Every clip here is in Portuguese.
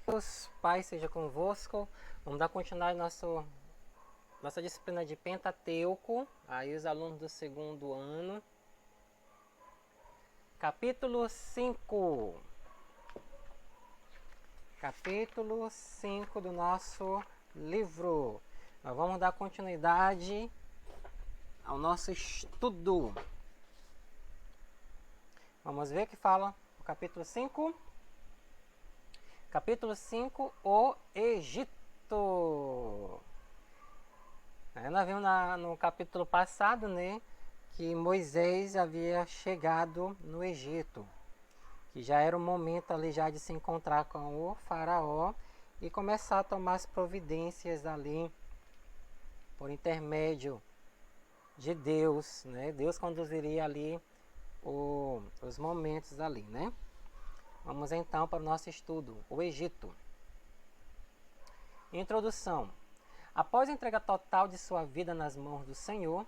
Deus, Pai seja convosco. Vamos dar continuidade à nossa disciplina de Pentateuco. Aí os alunos do segundo ano. Capítulo 5. Capítulo 5 do nosso livro. Nós vamos dar continuidade ao nosso estudo. Vamos ver o que fala o capítulo 5. Capítulo 5, o Egito. Nós vimos no capítulo passado, né, que Moisés havia chegado no Egito, que já era o momento ali já de se encontrar com o faraó e começar a tomar as providências ali por intermédio de Deus, né? Deus conduziria ali os momentos ali, né? Vamos então para o nosso estudo, o Egito. Introdução. Após a entrega total de sua vida nas mãos do Senhor,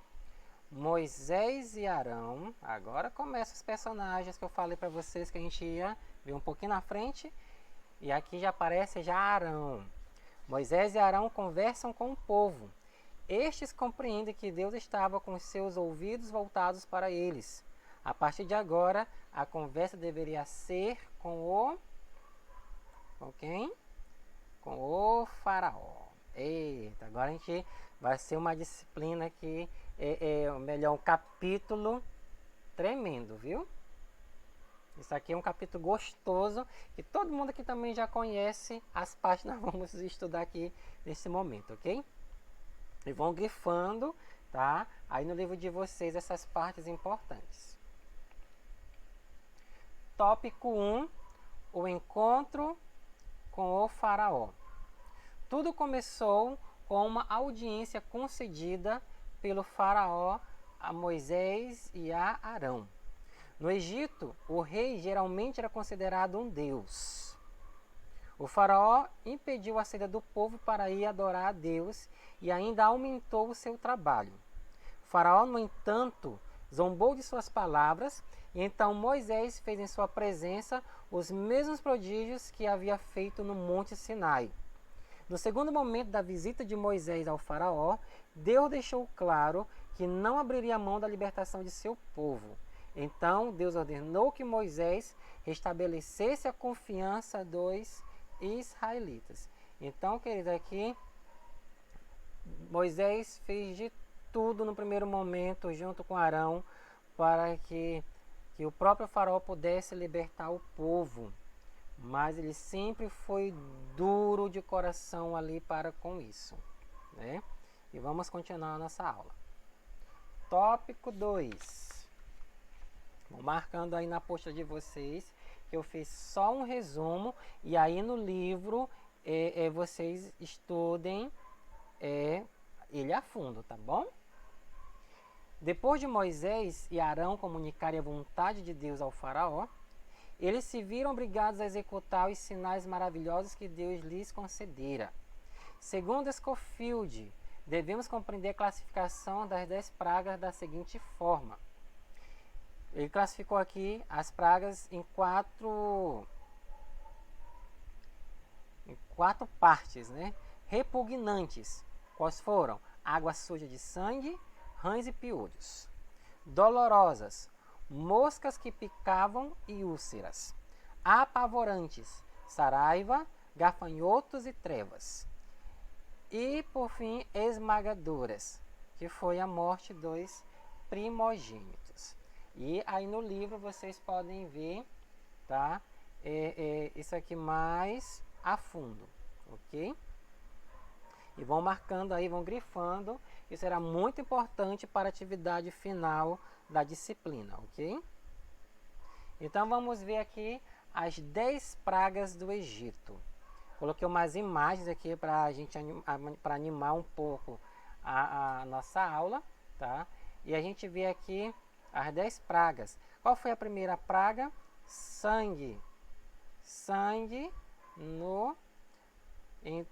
Moisés e Arão, agora começam os personagens que eu falei para vocês que a gente ia ver um pouquinho na frente, e aqui já aparece já Arão. Moisés e Arão conversam com o povo. Estes compreendem que Deus estava com os seus ouvidos voltados para eles. A partir de agora, a conversa deveria ser com quem? Com o faraó. Eita, agora a gente vai ser uma disciplina que melhor, um capítulo tremendo, viu? Isso aqui é um capítulo gostoso, que todo mundo aqui também já conhece as partes que nós vamos estudar aqui nesse momento, ok? E vão grifando, tá? Aí no livro de vocês essas partes importantes. Tópico 1, o encontro com o faraó. Tudo começou com uma audiência concedida pelo faraó a Moisés e a Arão. No Egito, o rei geralmente era considerado um deus. O faraó impediu a saída do povo para ir adorar a Deus e ainda aumentou o seu trabalho. O faraó, no entanto, zombou de suas palavras, e então Moisés fez em sua presença os mesmos prodígios que havia feito no Monte Sinai. No segundo momento da visita de Moisés ao faraó, Deus deixou claro que não abriria mão da libertação de seu povo. Então Deus ordenou que Moisés restabelecesse a confiança dos israelitas. Então, querido, aqui Moisés fez de tudo no primeiro momento, junto com Arão, para que o próprio faraó pudesse libertar o povo. Mas ele sempre foi duro de coração ali para com isso, né? E vamos continuar a nossa aula. Tópico 2. Vou marcando aí na apostila de vocês que eu fiz só um resumo, e aí no livro vocês estudem ele a fundo, tá bom? Depois de Moisés e Arão comunicarem a vontade de Deus ao faraó, eles se viram obrigados a executar os sinais maravilhosos que Deus lhes concedera. Segundo Scofield, devemos compreender a classificação das 10 pragas da seguinte forma. Ele classificou aqui as pragas em quatro partes, né? Repugnantes. Quais foram? Água suja de sangue, rãs e piolhos. Dolorosas. Moscas que picavam e úlceras. Apavorantes. Saraiva, gafanhotos e trevas. E, por fim, esmagadoras, que foi a morte dos primogênitos. E aí no livro vocês podem ver, tá? Isso aqui mais a fundo, ok? E vão marcando aí, vão grifando. Isso será muito importante para a atividade final da disciplina, ok? Então vamos ver aqui as 10 pragas do Egito. Coloquei umas imagens aqui para a gente animar um pouco a nossa aula, tá? E a gente vê aqui as 10 pragas. Qual foi a primeira praga? Sangue. Sangue em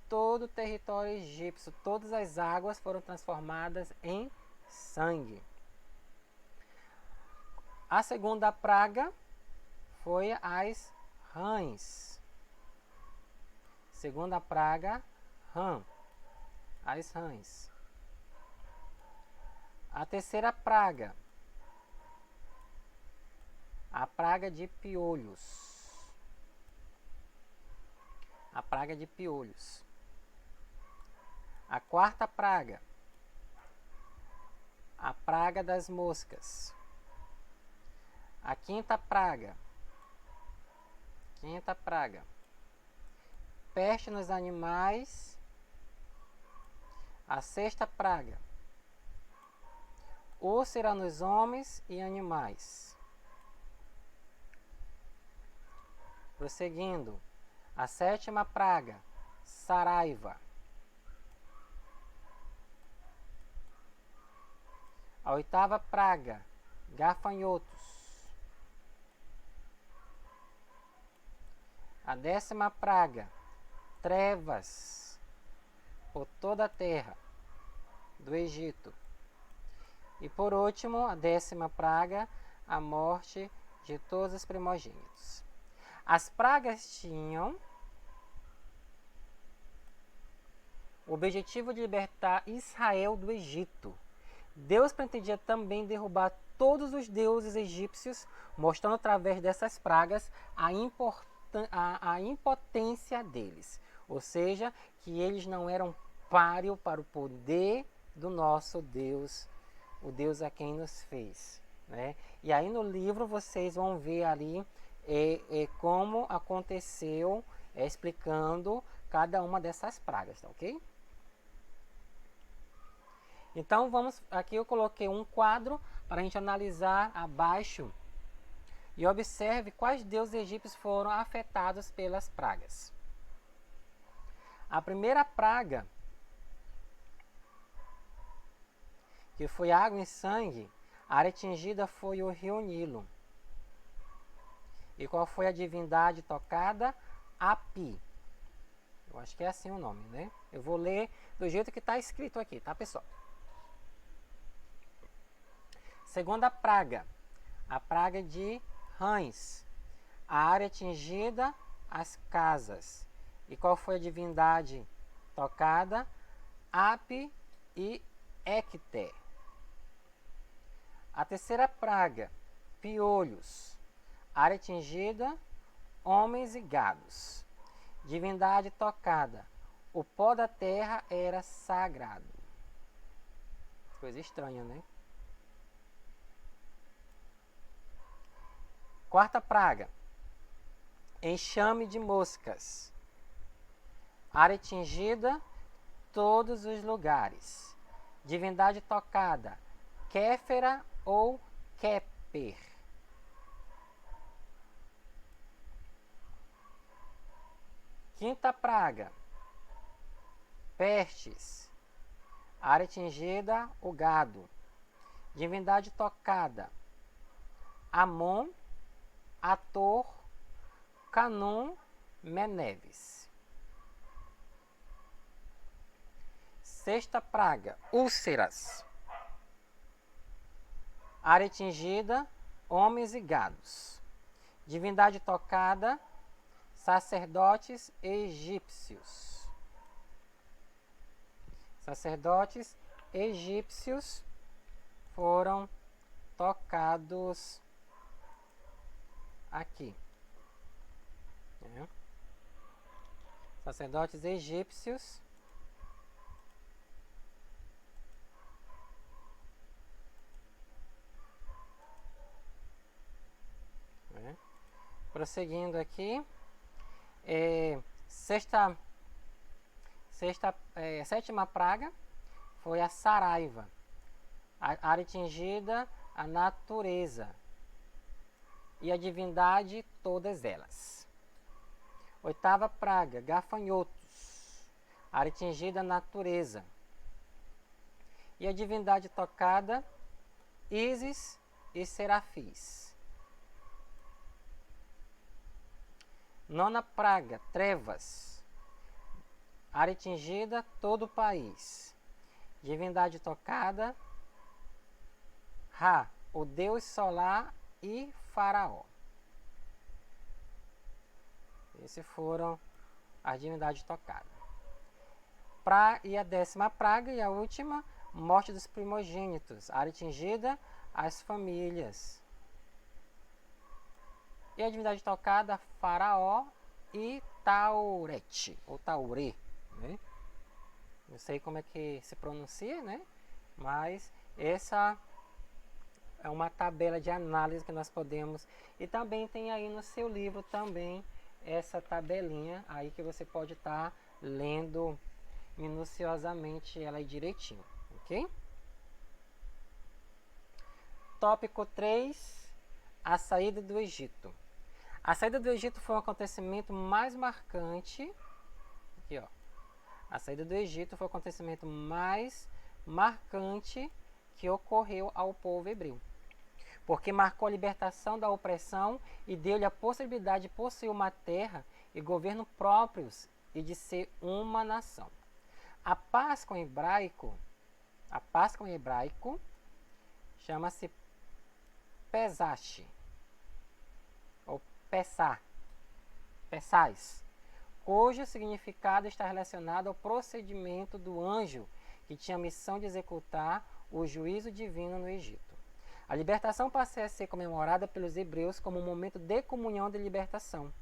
todo o território egípcio. Todas as águas foram transformadas em sangue. A segunda praga foi as rãs. Segunda praga, rã, as rãs. A terceira praga, a praga de piolhos. A praga de piolhos. A quarta praga, a praga das moscas. A quinta praga, peste nos animais. A sexta praga, úlcera nos homens e animais. Prosseguindo, a sétima praga, saraiva. A oitava praga, gafanhotos. A décima praga, trevas por toda a terra do Egito. E por último, a décima praga, a morte de todos os primogênitos. As pragas tinham o objetivo de libertar Israel do Egito. Deus pretendia também derrubar todos os deuses egípcios, mostrando através dessas pragas a impotência deles. Ou seja, que eles não eram páreo para o poder do nosso Deus, o Deus a quem nos fez. Né? E aí no livro vocês vão ver ali como aconteceu, explicando cada uma dessas pragas, tá ok? Então aqui eu coloquei um quadro para a gente analisar abaixo e observe quais deuses egípcios foram afetados pelas pragas. A primeira praga, que foi água e sangue, a área atingida foi o rio Nilo. E qual foi a divindade tocada? Api. Eu acho que é assim o nome, né? Eu vou ler do jeito que está escrito aqui, tá, pessoal? Segunda praga, a praga de rãs. A área atingida, as casas. E qual foi a divindade tocada? Api e Ecté. A terceira praga, piolhos. Área atingida, homens e gados. Divindade tocada. O pó da terra era sagrado. Coisa estranha, né? Quarta praga, enxame de moscas. Área atingida, todos os lugares. Divindade tocada, Kéfera ou Képer. Quinta praga, pestes. Área atingida, o gado. Divindade tocada, Amon, Ator, Canum, Meneves. Sexta praga, úlceras. Área atingida, homens e gados. Divindade tocada, sacerdotes egípcios. Sacerdotes egípcios foram tocados aqui. Sacerdotes egípcios prosseguindo aqui, sétima praga foi a saraiva. A área atingida, a natureza e a divindade, todas elas. Oitava praga, gafanhotos. A área atingida, a natureza e a divindade tocada, Ísis e Serafins. Nona praga, trevas. Área atingida, todo o país. Divindade tocada, Ra, o deus solar e Faraó. Esses foram a divindade tocada. E a 10ª praga e a última, morte dos primogênitos, área atingida, as famílias. E a divindade tocada, Faraó e Taurete, ou Taurê, né? Não sei como é que se pronuncia, né? Mas essa é uma tabela de análise que nós podemos... E também tem aí no seu livro também essa tabelinha aí que você pode estar lendo minuciosamente ela aí direitinho, ok? Tópico 3, a saída do Egito. A saída do Egito foi o acontecimento mais marcante. Aqui, ó. A saída do Egito foi o acontecimento mais marcante que ocorreu ao povo hebreu, porque marcou a libertação da opressão e deu-lhe a possibilidade de possuir uma terra e governo próprios e de ser uma nação. A Páscoa em hebraico chama-se Pesach, ou Pessais, cujo significado está relacionado ao procedimento do anjo que tinha a missão de executar o juízo divino no Egito. A libertação passa a ser comemorada pelos hebreus como um momento de comunhão de libertação,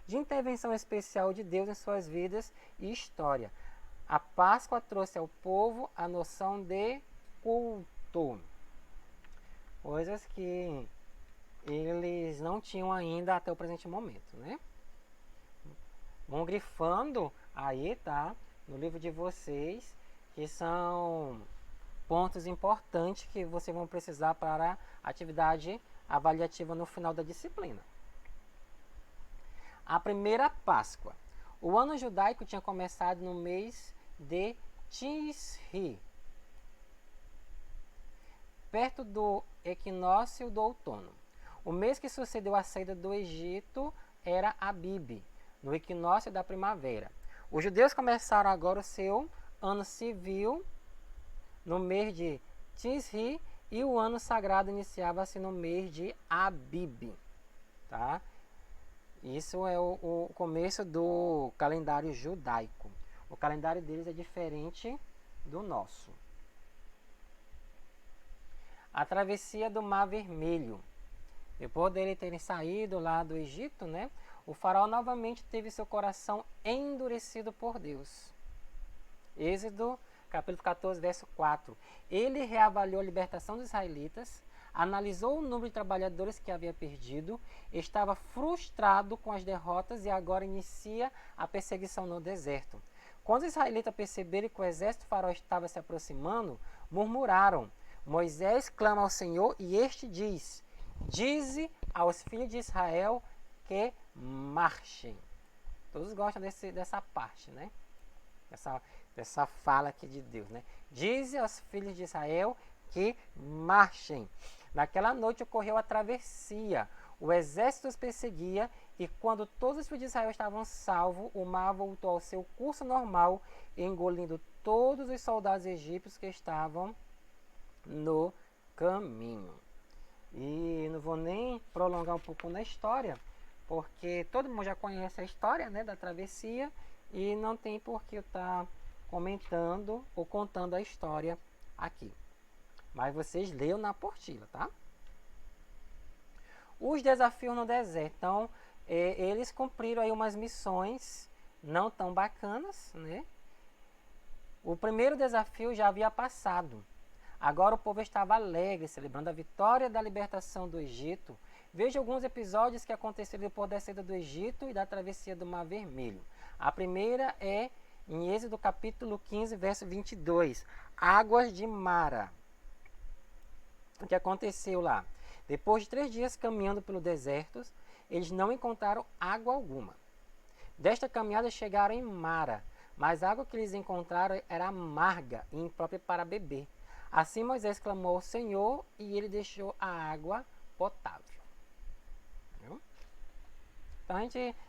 de intervenção especial de Deus em suas vidas e história. A Páscoa trouxe ao povo a noção de culto, coisas que eles não tinham ainda até o presente momento, né? Vão grifando aí, tá? No livro de vocês, que são pontos importantes que vocês vão precisar para a atividade avaliativa no final da disciplina. A primeira Páscoa. O ano judaico tinha começado no mês de Tisri, perto do equinócio do outono. O mês que sucedeu a saída do Egito era Abib, no equinócio da primavera. Os judeus começaram agora o seu ano civil no mês de Tisri e o ano sagrado iniciava-se no mês de Abib. Tá? Isso é o começo do calendário judaico. O calendário deles é diferente do nosso. A travessia do Mar Vermelho. Depois dele terem saído lá do Egito, né, o faraó novamente teve seu coração endurecido por Deus. Êxodo, capítulo 14, verso 4. Ele reavaliou a libertação dos israelitas, analisou o número de trabalhadores que havia perdido, estava frustrado com as derrotas e agora inicia a perseguição no deserto. Quando os israelitas perceberam que o exército faraó estava se aproximando, murmuraram. Moisés clama ao Senhor e este diz: dize aos filhos de Israel que marchem. Todos gostam dessa parte, né? Dessa fala aqui de Deus, né? Dize aos filhos de Israel que marchem. Naquela noite ocorreu a travessia. O exército os perseguia e quando todos os filhos de Israel estavam salvos, o mar voltou ao seu curso normal, engolindo todos os soldados egípcios que estavam no caminho. E não vou nem prolongar um pouco na história, porque todo mundo já conhece a história, né, da travessia e não tem por que eu estar comentando ou contando a história aqui. Mas vocês leiam na apostila, tá? Os desafios no deserto. Então, eles cumpriram aí umas missões não tão bacanas, né? O primeiro desafio já havia passado. Agora o povo estava alegre, celebrando a vitória da libertação do Egito. Veja alguns episódios que aconteceram depois da saída do Egito e da travessia do Mar Vermelho. A primeira é em Êxodo capítulo 15, verso 22. Águas de Mara. O que aconteceu lá? Depois de 3 dias caminhando pelo deserto, eles não encontraram água alguma. Desta caminhada chegaram em Mara, mas a água que eles encontraram era amarga e imprópria para beber. Assim Moisés clamou ao Senhor e ele deixou a água potável. Viu? Então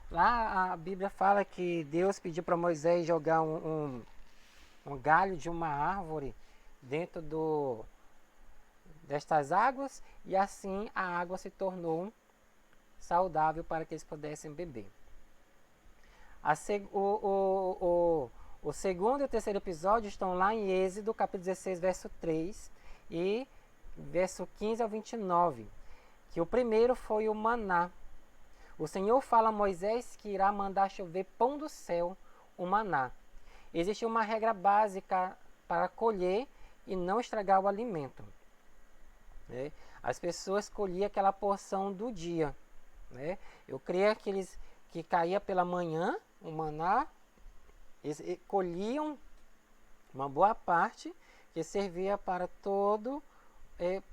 lá a Bíblia fala que Deus pediu para Moisés jogar um galho de uma árvore dentro destas águas e assim a água se tornou saudável para que eles pudessem beber. O segundo e o terceiro episódio estão lá em Êxodo, capítulo 16, verso 3 e verso 15 ao 29, que o primeiro foi o maná. O Senhor fala a Moisés que irá mandar chover pão do céu, o maná. Existe uma regra básica para colher e não estragar o alimento, né? As pessoas colhiam aquela porção do dia, né? Eu creio que caía pela manhã o maná, eles colhiam uma boa parte que servia para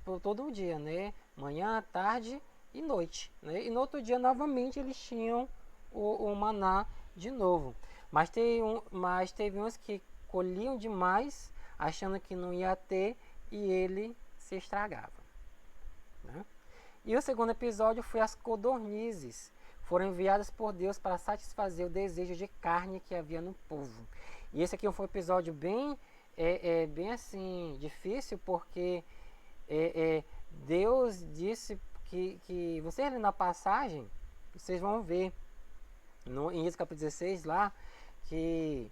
por todo o dia, né? Manhã, tarde e noite, né? E no outro dia novamente eles tinham o maná de novo. Mas teve uns que colhiam demais, achando que não ia ter, e ele se estragava, né? E o segundo episódio foi as codornizes. Foram enviadas por Deus para satisfazer o desejo de carne que havia no povo. E esse aqui foi um episódio bem assim, difícil, porque Deus disse que vocês lendo na passagem, vocês vão ver, em Êxodo capítulo 16 lá, que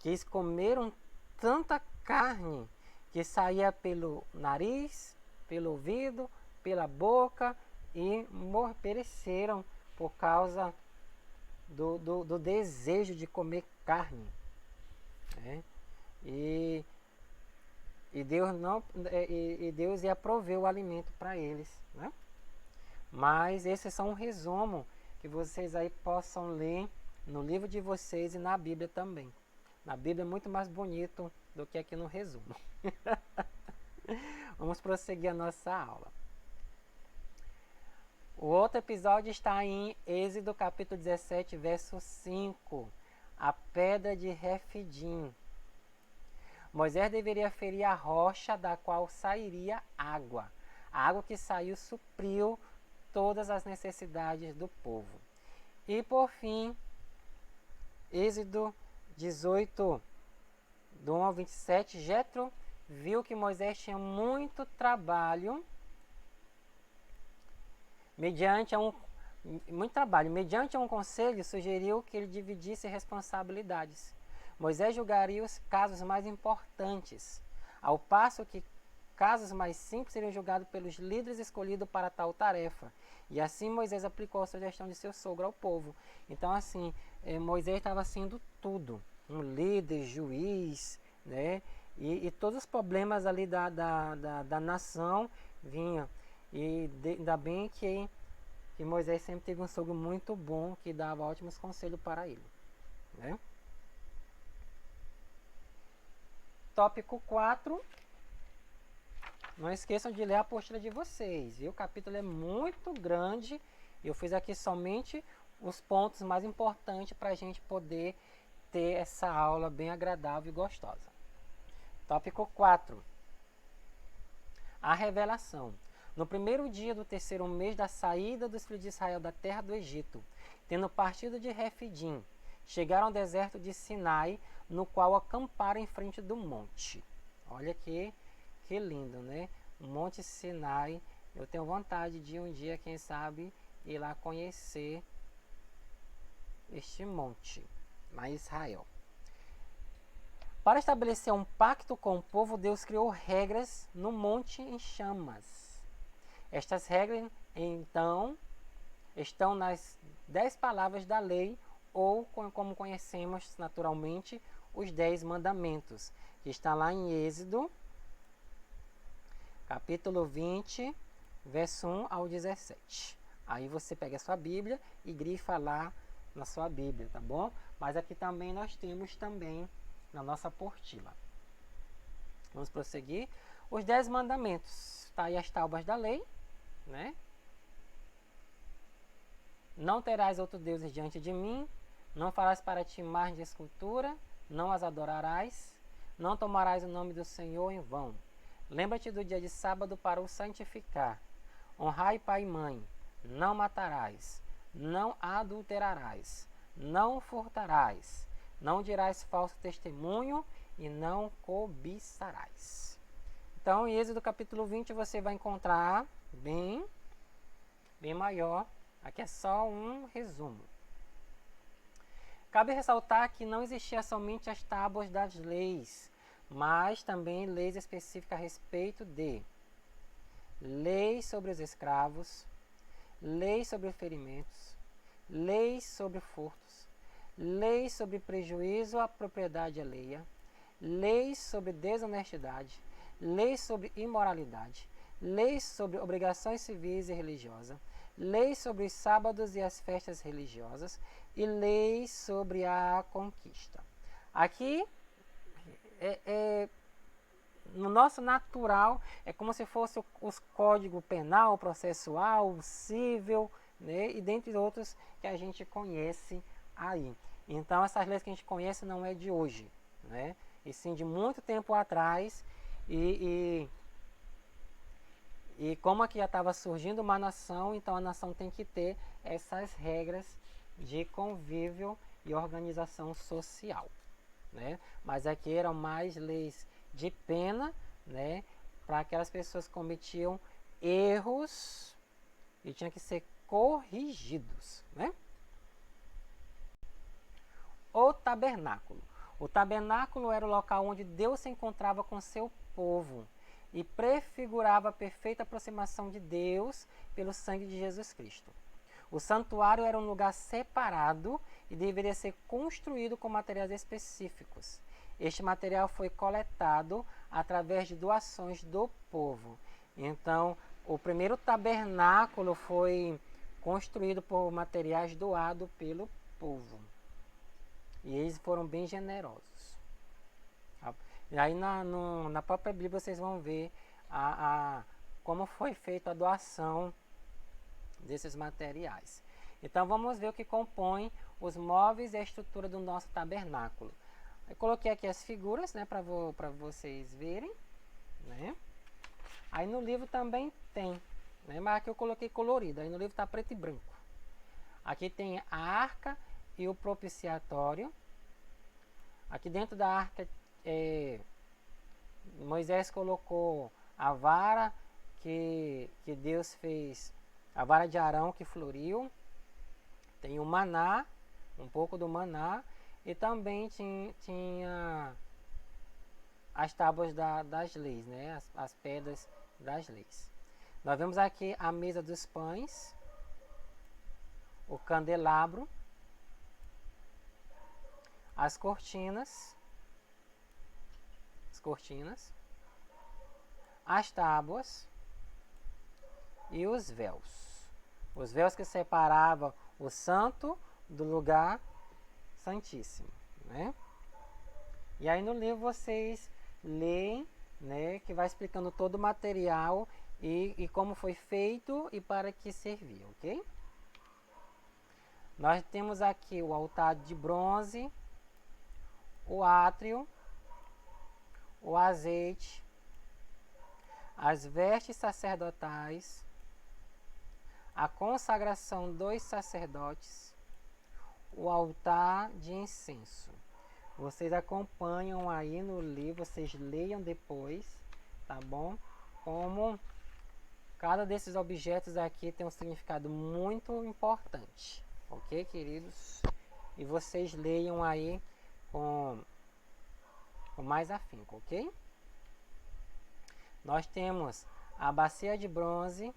eles comeram tanta carne que saía pelo nariz, pelo ouvido, pela boca, e pereceram por causa do desejo de comer carne, né? E Deus ia prover o alimento para eles, né? Mas esse é só um resumo que vocês aí possam ler no livro de vocês e na Bíblia também. Na Bíblia é muito mais bonito do que aqui no resumo. Vamos prosseguir a nossa aula. O outro episódio está em Êxodo capítulo 17, verso 5. A pedra de Refidim. Moisés deveria ferir a rocha da qual sairia água. A água que saiu supriu todas as necessidades do povo. E por fim, Êxodo 18, do 1 ao 27, Jetro viu que Moisés tinha muito trabalho, mediante um conselho, sugeriu que ele dividisse responsabilidades. Moisés julgaria os casos mais importantes, ao passo que casos mais simples seriam julgados pelos líderes escolhidos para tal tarefa. E assim Moisés aplicou a sugestão de seu sogro ao povo. Então assim, Moisés estava sendo tudo, um líder, juiz, né? E todos os problemas ali da nação vinham. E ainda bem que Moisés sempre teve um sogro muito bom, que dava ótimos conselhos para ele, né? Tópico 4. Não esqueçam de ler a apostila de vocês, viu? O capítulo é muito grande. Eu fiz aqui somente os pontos mais importantes para a gente poder ter essa aula bem agradável e gostosa. Tópico 4. A revelação. No primeiro dia do terceiro mês da saída dos filhos de Israel da terra do Egito, tendo partido de Refidim, chegaram ao deserto de Sinai, no qual acamparam em frente do monte. Olha que lindo, né? O Monte Sinai. Eu tenho vontade de um dia, quem sabe, ir lá conhecer este monte, lá em Israel. Para estabelecer um pacto com o povo, Deus criou regras no monte em chamas. Estas regras, então, estão nas 10 palavras da lei, ou como conhecemos naturalmente, os 10 mandamentos, que está lá em Êxodo, capítulo 20, verso 1 ao 17. Aí você pega a sua Bíblia e grifa lá na sua Bíblia, tá bom? Mas aqui também nós temos também na nossa apostila. Vamos prosseguir. Os 10 mandamentos. Está aí as tábuas da lei, né? Não terás outro deuses diante de mim. Não farás para ti imagem de escultura. Não as adorarás. Não tomarás o nome do Senhor em vão. Lembra-te do dia de sábado para o santificar. Honrai pai e mãe. Não matarás. Não adulterarás. Não furtarás. Não dirás falso testemunho e não cobiçarás. Então, em Êxodo capítulo 20, você vai encontrar bem maior. Aqui é só um resumo. Cabe ressaltar que não existia somente as tábuas das leis, mas também leis específicas a respeito de leis sobre os escravos, leis sobre ferimentos, leis sobre furtos, leis sobre prejuízo à propriedade alheia, leis sobre desonestidade, leis sobre imoralidade, leis sobre obrigações civis e religiosas, leis sobre os sábados e as festas religiosas e leis sobre a conquista. Aqui, no nosso natural, é como se fosse os códigos penal, processual, civil, né, e dentre outros que a gente conhece aí. Então, essas leis que a gente conhece não é de hoje, né, e sim de muito tempo atrás. E como aqui já estava surgindo uma nação, então a nação tem que ter essas regras de convívio e organização social, né? Mas aqui eram mais leis de pena, né? Para aquelas pessoas que cometiam erros e tinham que ser corrigidos, né? O tabernáculo. O tabernáculo era o local onde Deus se encontrava com seu povo e prefigurava a perfeita aproximação de Deus pelo sangue de Jesus Cristo. O santuário era um lugar separado e deveria ser construído com materiais específicos. Este material foi coletado através de doações do povo. Então, o primeiro tabernáculo foi construído por materiais doados pelo povo. E eles foram bem generosos. E aí na própria Bíblia vocês vão ver como foi feita a doação desses materiais. Então vamos ver o que compõe os móveis e a estrutura do nosso tabernáculo. Eu coloquei aqui as figuras, né, para vocês verem, né? Aí no livro também tem, né, mas aqui eu coloquei colorido, aí no livro está preto e branco. Aqui tem a arca e o propiciatório. Aqui dentro da arca Moisés colocou a vara que Deus fez, a vara de Arão que floriu. Tem o maná, um pouco do maná, e também tinha as tábuas das leis, né? As pedras das leis. Nós vemos aqui a mesa dos pães, o candelabro, as cortinas, as tábuas e os véus. Os véus que separavam o santo do lugar santíssimo, né? E aí no livro vocês leem, né, que vai explicando todo o material e como foi feito e para que servia, ok? Nós temos aqui o altar de bronze, o átrio, o azeite, as vestes sacerdotais, a consagração dos sacerdotes, o altar de incenso. Vocês acompanham aí no livro, vocês leiam depois, tá bom? Como cada desses objetos aqui tem um significado muito importante, ok, queridos? E vocês leiam aí com mais afinco, ok? Nós temos a bacia de bronze,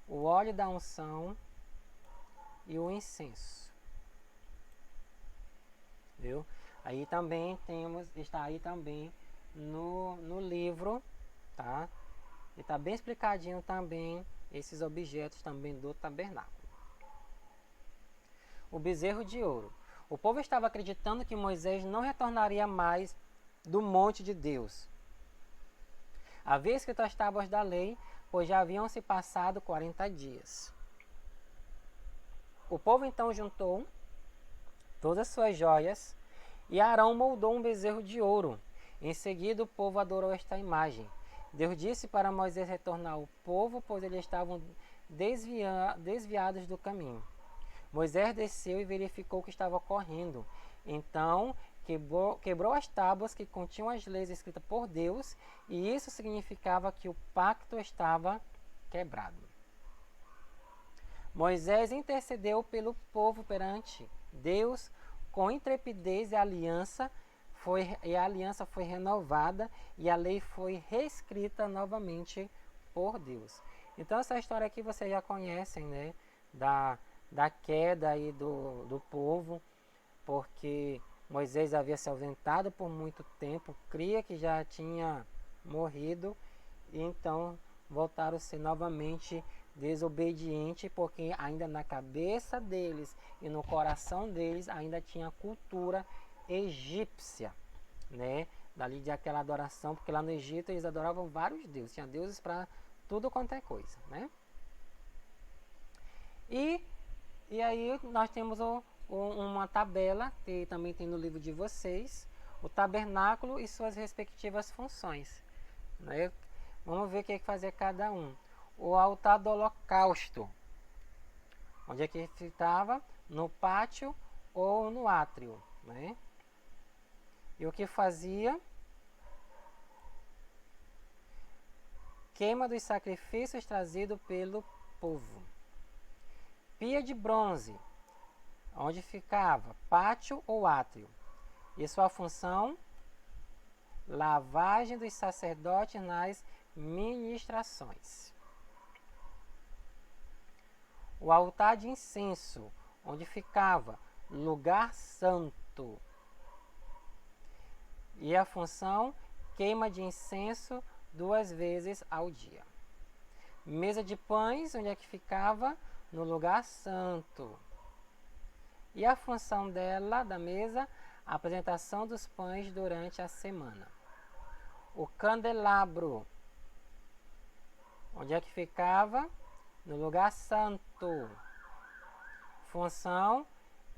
o óleo da unção e o incenso. Viu? Aí também está aí também no livro, tá? E está bem explicadinho também esses objetos também do tabernáculo. O bezerro de ouro. O povo estava acreditando que Moisés não retornaria mais do monte de Deus. Havia escrito as tábuas da lei, pois já haviam se passado 40 dias. O povo então juntou todas as suas joias e Arão moldou um bezerro de ouro. Em seguida o povo adorou esta imagem. Deus disse para Moisés retornar o povo, pois eles estavam desviados do caminho. Moisés desceu e verificou o que estava ocorrendo. Então quebrou as tábuas que continham as leis escritas por Deus, e isso significava que o pacto estava quebrado. Moisés intercedeu pelo povo perante Deus com intrepidez a aliança foi renovada e a lei foi reescrita novamente por Deus. Então essa história aqui vocês já conhecem, né? Da queda aí do povo, porque Moisés havia se ausentado por muito tempo, cria que já tinha morrido, e então voltaram a ser novamente desobedientes, porque ainda na cabeça deles e no coração deles ainda tinha a cultura egípcia, né? Dali de aquela adoração, porque lá no Egito eles adoravam vários deuses, tinha deuses para tudo quanto é coisa, né? E aí nós temos uma tabela, que também tem no livro de vocês, o tabernáculo e suas respectivas funções, né? Vamos ver o que é que fazia cada um. O altar do holocausto, onde é que ficava? No pátio ou no átrio, né? E o que fazia? Queima dos sacrifícios trazidos pelo povo. Pia de bronze, onde ficava? Pátio ou átrio. E sua função? Lavagem dos sacerdotes nas ministrações. O altar de incenso, onde ficava? Lugar santo. E a função? Queima de incenso 2 vezes ao dia. Mesa de pães, onde é que ficava? No lugar santo. E a função dela, da mesa? A apresentação dos pães durante a semana. O candelabro, onde é que ficava? No lugar santo. Função: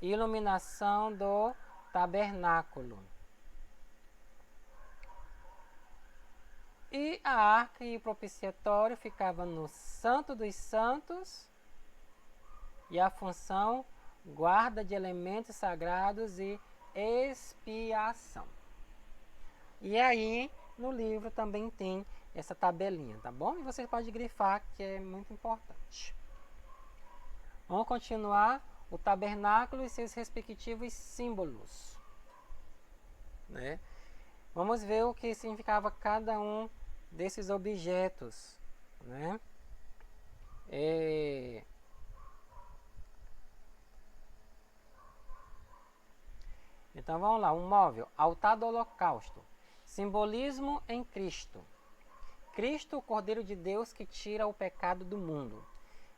iluminação do tabernáculo. E a arca e o propiciatório ficava no Santo dos Santos. E a função: guarda de elementos sagrados e expiação. E aí, no livro também tem essa tabelinha, tá bom? E você pode grifar, que é muito importante. Vamos continuar. O tabernáculo e seus respectivos símbolos, né? Vamos ver o que significava cada um desses objetos, né? Então vamos lá, um móvel, altar do holocausto, simbolismo em Cristo. Cristo, o Cordeiro de Deus que tira o pecado do mundo.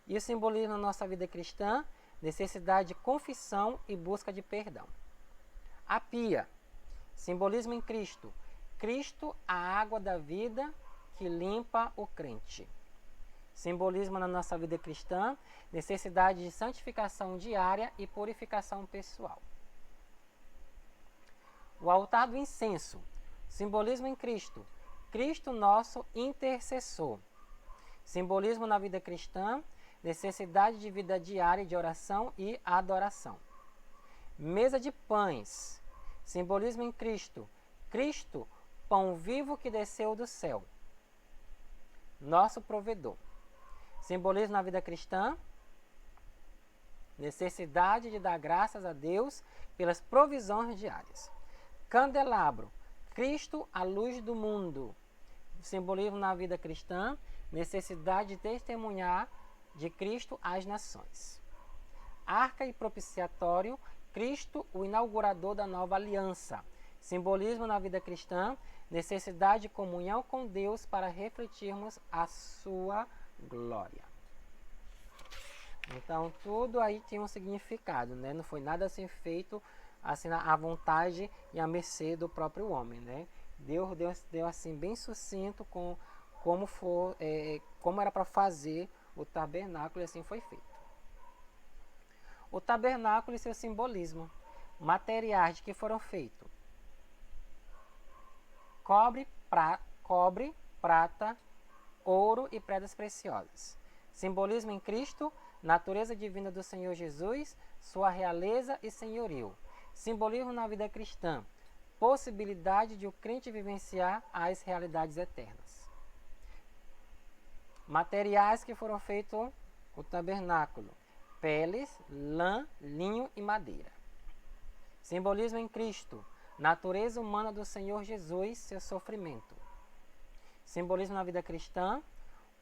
E o simbolismo na nossa vida cristã, necessidade de confissão e busca de perdão. A pia, simbolismo em Cristo. Cristo, a água da vida que limpa o crente. Simbolismo na nossa vida cristã, necessidade de santificação diária e purificação pessoal. O altar do incenso, simbolismo em Cristo. Cristo, nosso intercessor. Simbolismo na vida cristã, necessidade de vida diária de oração e adoração. Mesa de pães, simbolismo em Cristo. Cristo, pão vivo que desceu do céu. Nosso provedor. Simbolismo na vida cristã, necessidade de dar graças a Deus pelas provisões diárias. Candelabro, Cristo, a luz do mundo. Simbolismo na vida cristã, necessidade de testemunhar de Cristo às nações. Arca e propiciatório, Cristo, o inaugurador da nova aliança. Simbolismo na vida cristã, necessidade de comunhão com Deus para refletirmos a sua glória. Então tudo aí tem um significado, né? Não foi nada assim feito assim à vontade e à mercê do próprio homem, né? Deus deu assim bem sucinto com como era para fazer o tabernáculo, e assim foi feito. O tabernáculo e seu simbolismo. Materiais de que foram feitos: cobre, prata, ouro e pedras preciosas. Simbolismo em Cristo, natureza divina do Senhor Jesus, sua realeza e senhorio. Simbolismo na vida cristã, possibilidade de o crente vivenciar as realidades eternas. Materiais que foram feitos o tabernáculo: peles, lã, linho e madeira. Simbolismo em Cristo. Natureza humana do Senhor Jesus, seu sofrimento. Simbolismo na vida cristã.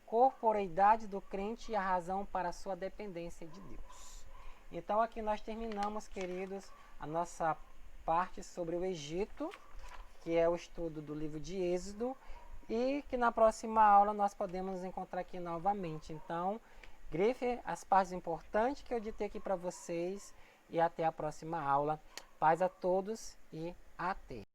Corporeidade do crente e a razão para a sua dependência de Deus. Então aqui nós terminamos, queridos, a nossa parte sobre o Egito, que é o estudo do livro de Êxodo, e que na próxima aula nós podemos nos encontrar aqui novamente. Então, grife as partes importantes que eu ditei aqui para vocês e até a próxima aula. Paz a todos e até!